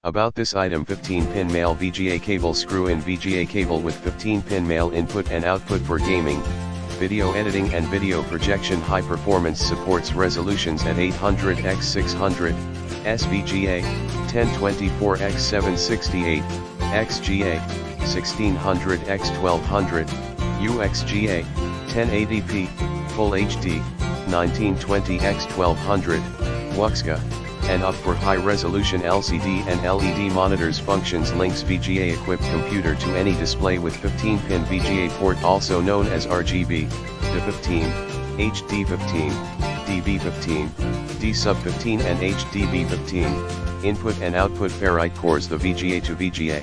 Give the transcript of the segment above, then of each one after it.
About this item: 15-pin male VGA cable, screw-in VGA cable with 15-pin male input and output for gaming, video editing and video projection. High performance, supports resolutions at 800x600, SVGA, 1024x768, XGA, 1600x1200, UXGA, 1080p, Full HD, 1920x1200, WXGA, and up for high-resolution LCD and LED monitors. Functions: links VGA-equipped computer to any display with 15-pin VGA port, also known as RGB, D15, HD15, DB15, D-sub15 and HDB15, input and output ferrite cores. The VGA to VGA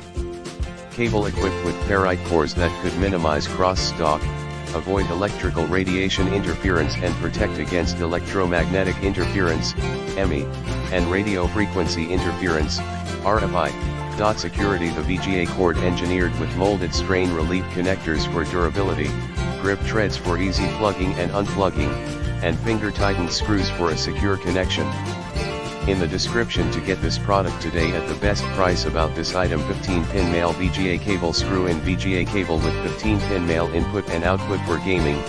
cable equipped with ferrite cores that could minimize cross-stalk, avoid electrical radiation interference and protect against electromagnetic interference, EMI, and radio frequency interference, RFI. Security: the VGA cord engineered with molded strain relief connectors for durability, grip treads for easy plugging and unplugging, and finger tightened screws for a secure connection. In the description to get this product today at the best price. About this item: 15-pin male VGA cable, screw-in VGA cable with 15-pin male input and output for gaming,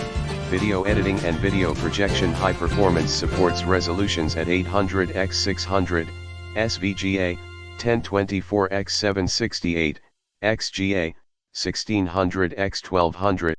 video editing and video projection. High performance, supports resolutions at 800x600, SVGA, 1024x768, XGA, 1600x1200,